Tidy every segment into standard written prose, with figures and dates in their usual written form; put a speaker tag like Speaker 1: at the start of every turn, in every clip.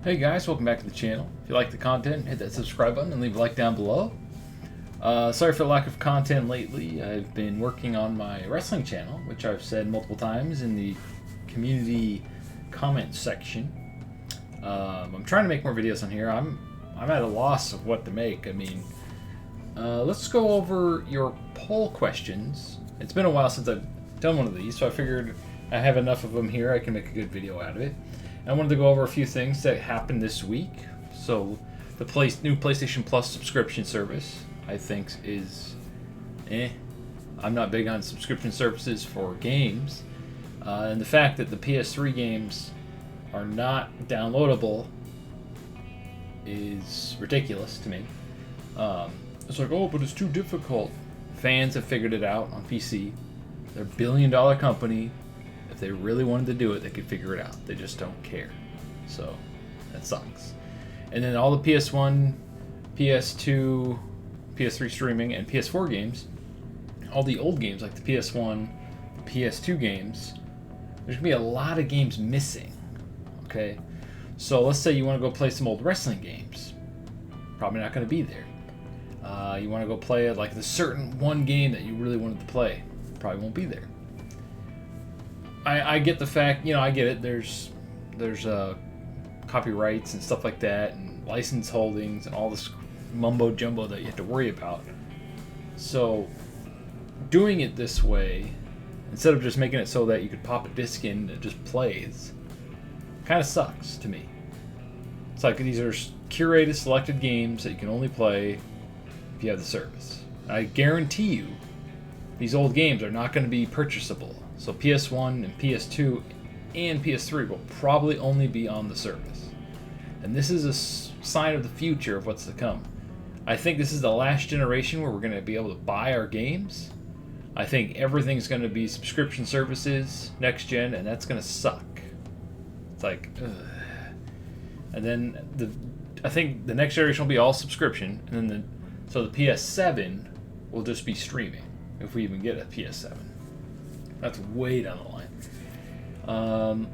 Speaker 1: Hey guys, welcome back to the channel. If you like the content, hit that subscribe button and leave a like down below. Sorry for the lack of content lately. I've been working on my wrestling channel, which I've said multiple times in the community comment section. I'm trying to make more videos on here. I'm at a loss of what to make. I mean, let's go over your poll questions. It's been a while since I've done one of these, so I figured I have enough of them here. I can make a good video out of it. I wanted to go over a few things that happened this week. So, the new PlayStation Plus subscription service, I think, is I'm not big on subscription services for games. And the fact that the PS3 games are not downloadable is ridiculous to me. It's like, oh, but it's too difficult. Fans have figured it out on PC. They're a billion-dollar company. If they really wanted to do it, they could figure it out. They just don't care. So, that sucks. And then all the PS1, PS2, PS3 streaming, and PS4 games, all the old games like the PS1, the PS2 games, there's going to be a lot of games missing. Okay? So, let's say you want to go play some old wrestling games. Probably not going to be there. You want to go play like the certain one game that you really wanted to play. Probably won't be there. I get the fact, I get it. There's copyrights and stuff like that, and license holdings and all this mumbo jumbo that you have to worry about. So, doing it this way, instead of just making it so that you could pop a disc in and it just plays, kind of sucks to me. It's like these are curated, selected games that you can only play if you have the service. I guarantee you, these old games are not going to be purchasable. So PS1 and PS2 and PS3 will probably only be on the service. And this is a sign of the future of what's to come. I think this is the last generation where we're going to be able to buy our games. I think everything's going to be subscription services next gen, and that's going to suck. It's like, ugh. And then I think the next generation will be all subscription, and then so the PS7 will just be streaming if we even get a PS7. That's way down the line.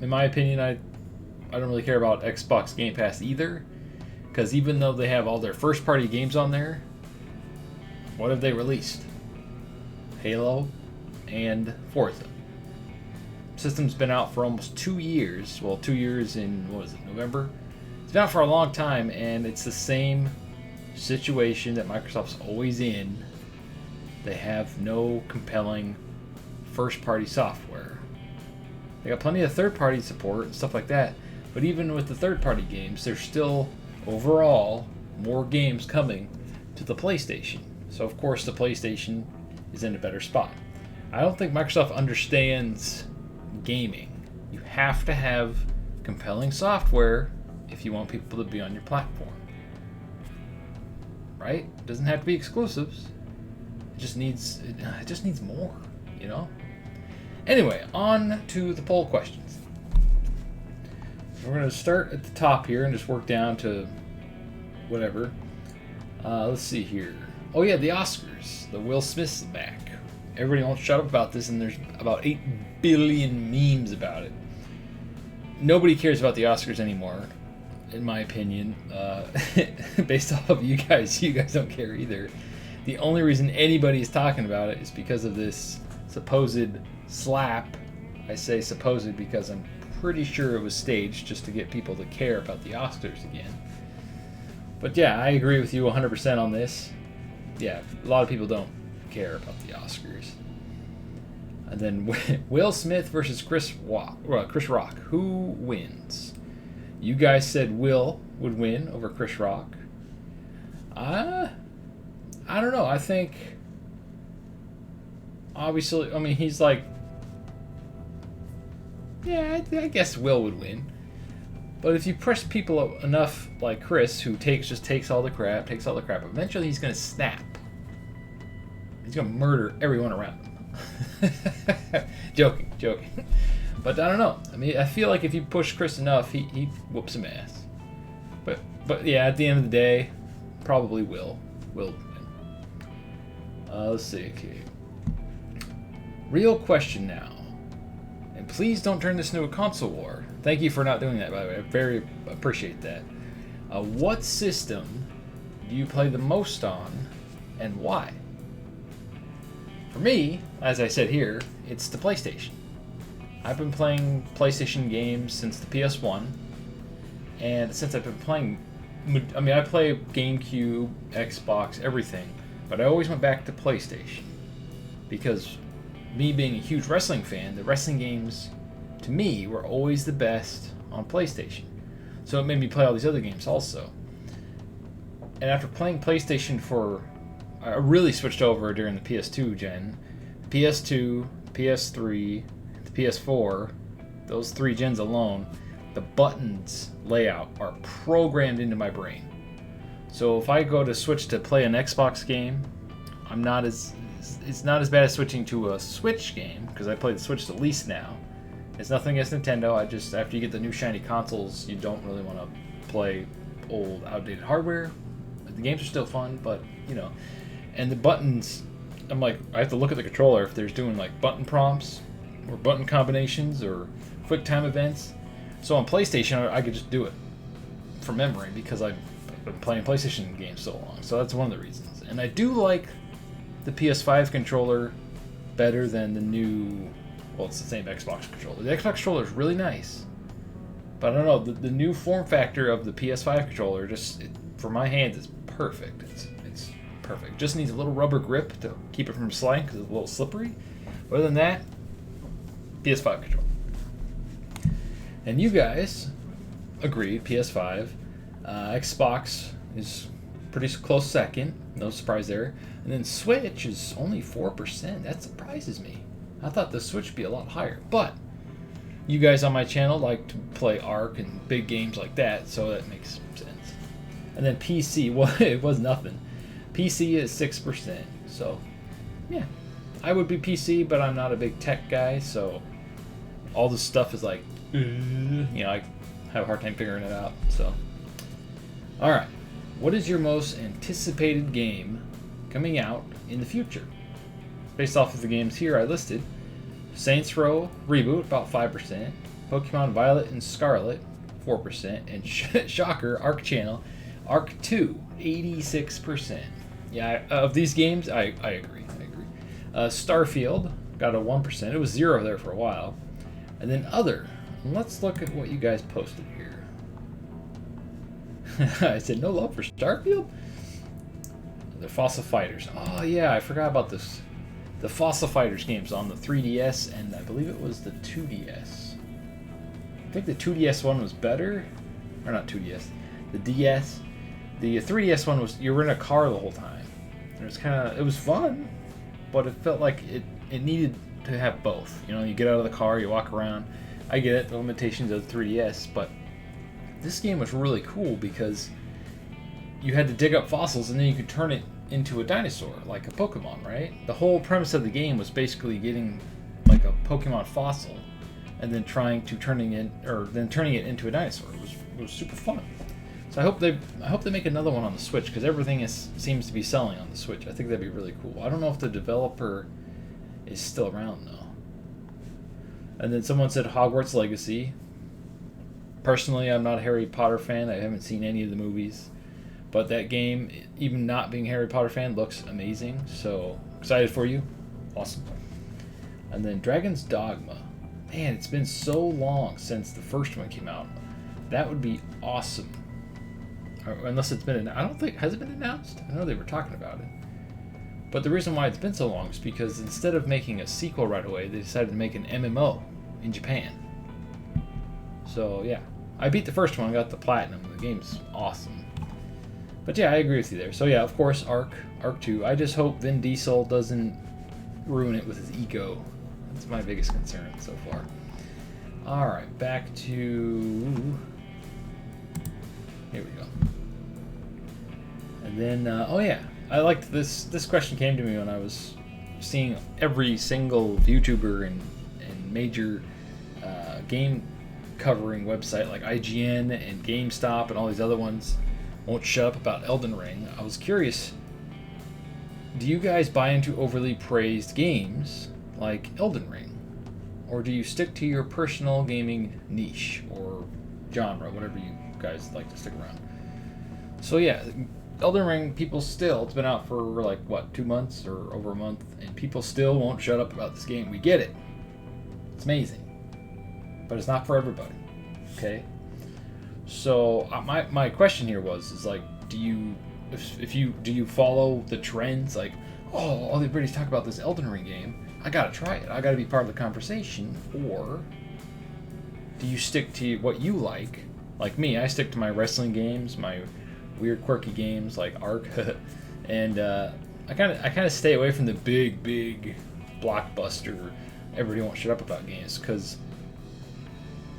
Speaker 1: In my opinion, I don't really care about Xbox Game Pass either, because even though they have all their first-party games on there, what have they released? Halo and Forza. System's been out for almost 2 years. Well, 2 years in, November? It's been out for a long time, and it's the same situation that Microsoft's always in. They have no compelling first-party software. They got plenty of third-party support and stuff like that, but even with the third-party games, there's still, overall, more games coming to the PlayStation. So, of course, the PlayStation is in a better spot. I don't think Microsoft understands gaming. You have to have compelling software if you want people to be on your platform. Right? It doesn't have to be exclusives. It just needs more, Anyway, on to the poll questions. We're going to start at the top here and just work down to whatever. Let's see here. Oh yeah, the Oscars. The Will Smith's back. Everybody won't shut up about this, and there's about 8 billion memes about it. Nobody cares about the Oscars anymore, in my opinion. Based off of you guys don't care either. The only reason anybody is talking about it is because of this supposed slap. I say supposed because I'm pretty sure it was staged just to get people to care about the Oscars again. But yeah, I agree with you 100% on this. Yeah, a lot of people don't care about the Oscars. And then Will Smith versus Chris Rock. Who wins? You guys said Will would win over Chris Rock. I don't know. I think, obviously, he's like, yeah, I guess Will would win. But if you press people enough, like Chris, who just takes all the crap, eventually he's going to snap. He's going to murder everyone around him. Joking. But I don't know. I feel like if you push Chris enough, he whoops some ass. But yeah, at the end of the day, probably Will win. Let's see. Okay. Real question now. And please don't turn this into a console war. Thank you for not doing that, by the way. I very appreciate that. What system do you play the most on, and why? For me, as I said here, it's the PlayStation. I've been playing PlayStation games since the PS1, and since I've been playing, I mean, I play GameCube, Xbox, everything, but I always went back to PlayStation. Because me being a huge wrestling fan, the wrestling games, to me, were always the best on PlayStation. So it made me play all these other games also. And after playing PlayStation I really switched over during the PS2 gen. The PS2, PS3, the PS4, those 3 gens alone, the buttons layout are programmed into my brain. So if I go to switch to play an Xbox game, it's not as bad as switching to a Switch game, because I play the Switch the least now. It's nothing against Nintendo. After you get the new shiny consoles, you don't really want to play old, outdated hardware. The games are still fun, but, and the buttons, I have to look at the controller if there's doing like button prompts or button combinations or quick time events. So on PlayStation, I could just do it from memory because I've been playing PlayStation games so long. So that's one of the reasons. And I do like the PS5 controller better than the new, well, it's the same Xbox controller. The Xbox controller is really nice, but I don't know, the new form factor of the PS5 controller for my hands is perfect. It's perfect. Just needs a little rubber grip to keep it from sliding because it's a little slippery. Other than that, PS5 controller. And you guys agreed, PS5. Xbox is pretty close second, no surprise there. And then Switch is only 4%. That surprises me. I thought the Switch would be a lot higher. But you guys on my channel like to play Ark and big games like that, so that makes sense. And then PC, well, it was nothing. PC is 6%. So, yeah. I would be PC, but I'm not a big tech guy, so all this stuff is like, I have a hard time figuring it out. So, all right. What is your most anticipated game coming out in the future? Based off of the games here I listed, Saints Row Reboot, about 5%, Pokemon Violet and Scarlet, 4%, and shocker, Arc Channel, Arc 2, 86%. Yeah, of these games, I agree. Starfield got a 1%. It was 0 there for a while. And then other. Let's look at what you guys posted here. I said no love for Starfield? The Fossil Fighters. Oh yeah, I forgot about this. The Fossil Fighters games on the 3DS and I believe it was the 2DS. I think the 2DS one was better. Or not 2DS. The DS. The 3DS one was, you were in a car the whole time. It was fun, but it felt like it needed to have both. You get out of the car, you walk around. I get it, the limitations of the 3DS, but this game was really cool because you had to dig up fossils and then you could turn it into a dinosaur, like a Pokemon, right? The whole premise of the game was basically getting like a Pokemon fossil and then turning it into a dinosaur. It was super fun. So I hope they make another one on the Switch because everything seems to be selling on the Switch. I think that'd be really cool. I don't know if the developer is still around though. And then someone said Hogwarts Legacy. Personally, I'm not a Harry Potter fan. I haven't seen any of the movies. But that game, even not being a Harry Potter fan, looks amazing. So, excited for you. Awesome. And then Dragon's Dogma. Man, it's been so long since the first one came out. That would be awesome. Unless it's been... has it been announced? I know they were talking about it. But the reason why it's been so long is because instead of making a sequel right away, they decided to make an MMO in Japan. So, yeah. I beat the first one, I got the platinum. The game's awesome. But yeah, I agree with you there. So yeah, of course, Arc 2. I just hope Vin Diesel doesn't ruin it with his ego. That's my biggest concern so far. Alright, back to... Here we go. And then, oh yeah, I liked this. This question came to me when I was seeing every single YouTuber and major game covering website like IGN and GameStop and all these other ones won't shut up about Elden Ring. I was curious, do you guys buy into overly praised games like Elden Ring? or do you stick to your personal gaming niche or genre, whatever you guys like to stick around? So yeah, Elden Ring, people still, it's been out for like, what, 2 months or over a month, and people still won't shut up about this game. We get it. It's amazing. But it's not for everybody. Okay? So my question here is like, do you follow the trends? Like, oh, all everybody's talking about this Elden Ring game. I gotta try it. I gotta be part of the conversation. Or do you stick to what you like? Like me, I stick to my wrestling games, my weird quirky games like Ark, and I kind of stay away from the big blockbuster everybody won't shut up about games, because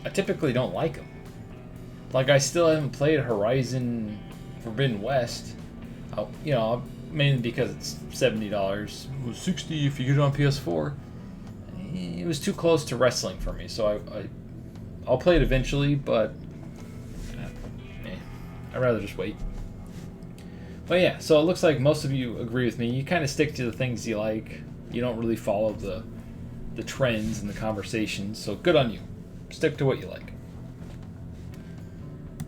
Speaker 1: I typically don't like them. Like, I still haven't played Horizon Forbidden West, mainly because it's $70. It was $60 if you get it on PS4. It was too close to wrestling for me, so I'll play it eventually, but I'd rather just wait. But yeah, so it looks like most of you agree with me. You kind of stick to the things you like. You don't really follow the trends and the conversations, so good on you. Stick to what you like.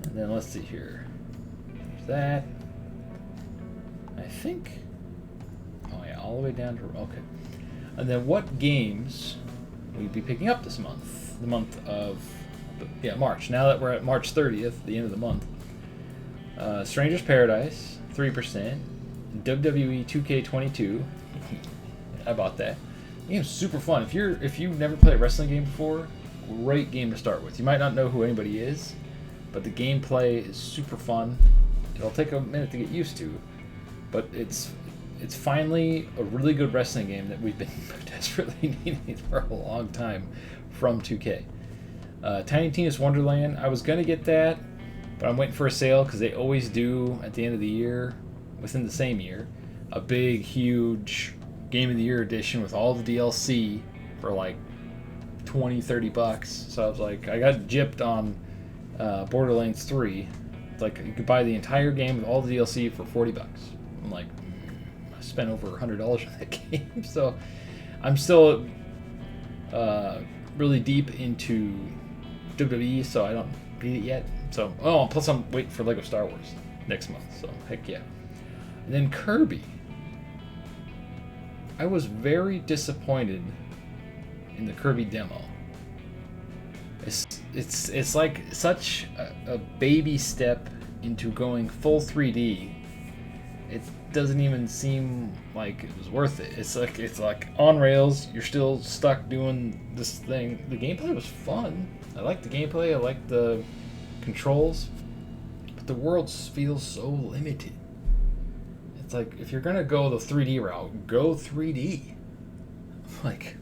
Speaker 1: And then let's see here. There's that. I think... Oh yeah, all the way down to... Okay. And then what games will you be picking up this month? The month of... Yeah, March. Now that we're at March 30th, the end of the month. Stranger's Paradise, 3%. WWE 2K22. I bought that. The game's super fun. If you've never played a wrestling game before, great game to start with. You might not know who anybody is, but the gameplay is super fun. It'll take a minute to get used to, but it's finally a really good wrestling game that we've been desperately needing for a long time from 2K. Tiny Tina's Wonderland. I was gonna get that, but I'm waiting for a sale because they always do at the end of the year, within the same year, a big, huge Game of the Year edition with all the DLC for like $20-$30. So I was like, I got gypped on Borderlands 3. It's like you could buy the entire game with all the DLC for $40. I'm like, I spent over $100 on that game. So I'm still really deep into WWE, so I don't beat it yet. So, plus I'm waiting for Lego Star Wars next month, so heck yeah. And then Kirby. I was very disappointed in the Kirby demo. It's like such a baby step into going full 3D. It doesn't even seem like it was worth it. It's like on rails. You're still stuck doing this thing. The gameplay was fun. I liked the gameplay. I liked the controls, but the world feels so limited. It's like, if you're gonna go the 3D route, go 3D. Like,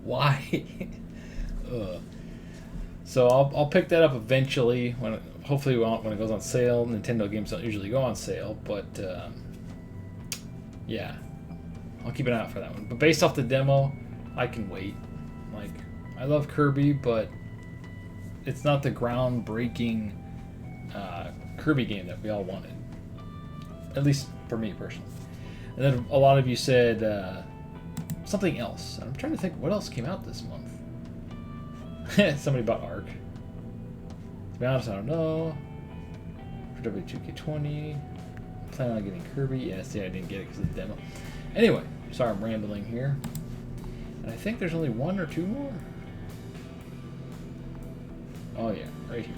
Speaker 1: why? So I'll pick that up eventually hopefully when it goes on sale. Nintendo games don't usually go on sale, but yeah, I'll keep an eye out for that one. But based off the demo, I can wait. Like, I love Kirby, but it's not the groundbreaking Kirby game that we all wanted. At least for me personally. And then a lot of you said something else. I'm trying to think what else came out this month. Somebody bought Ark. To be honest, I don't know. For W2K20. Planning on getting Kirby. Yeah, see, I didn't get it because of the demo. Anyway, sorry I'm rambling here. And I think there's only one or two more. Oh yeah, right here.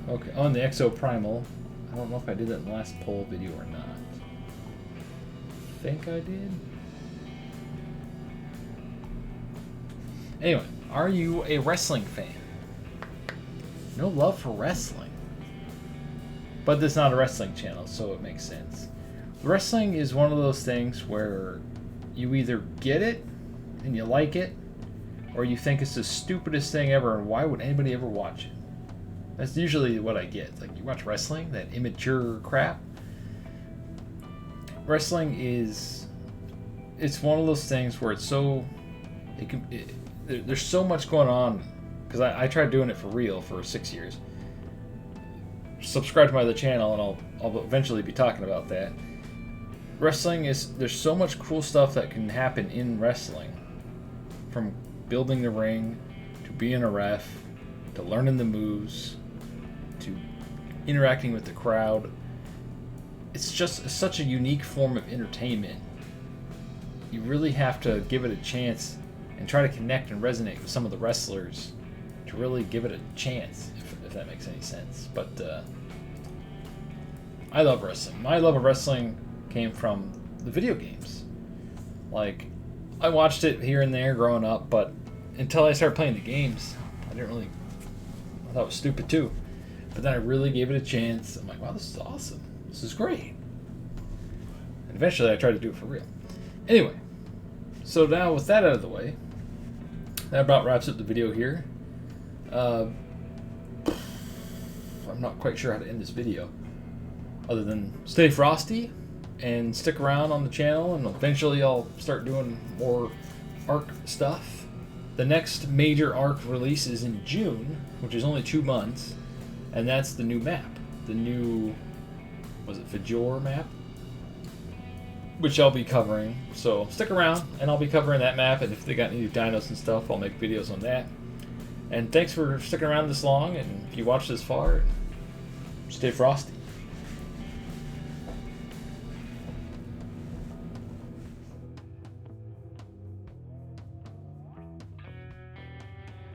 Speaker 1: Okay, on the Exo Primal. I don't know if I did that in the last poll video or not. I think I did. Anyway, are you a wrestling fan? No love for wrestling. But this is not a wrestling channel, so it makes sense. Wrestling is one of those things where you either get it and you like it, or you think it's the stupidest thing ever and why would anybody ever watch it? That's usually what I get. Like, you watch wrestling, that immature crap. Wrestling it's one of those things where it's so, there's so much going on, because I tried doing it for real for 6 years. Subscribe to my other channel and I'll eventually be talking about that. Wrestling there's so much cool stuff that can happen in wrestling, from building the ring, to being a ref, to learning the moves, to interacting with the crowd. It's just such a unique form of entertainment. You really have to give it a chance and try to connect and resonate with some of the wrestlers to really give it a chance, if that makes any sense. But I love wrestling. My love of wrestling came from the video games. Like, I watched it here and there growing up, but until I started playing the games, I thought it was stupid too. But then I really gave it a chance. I'm like, wow, this is awesome. This is great. And eventually I tried to do it for real. Anyway, so now with that out of the way, that about wraps up the video here. I'm not quite sure how to end this video, other than stay frosty and stick around on the channel, and eventually I'll start doing more ARC stuff. The next major ARC release is in June, which is only 2 months, and that's the new map. The new, was it Fajor map? Which I'll be covering, so stick around and I'll be covering that map, and if they got any new dinos and stuff, I'll make videos on that. And thanks for sticking around this long, and if you watched this far, stay frosty.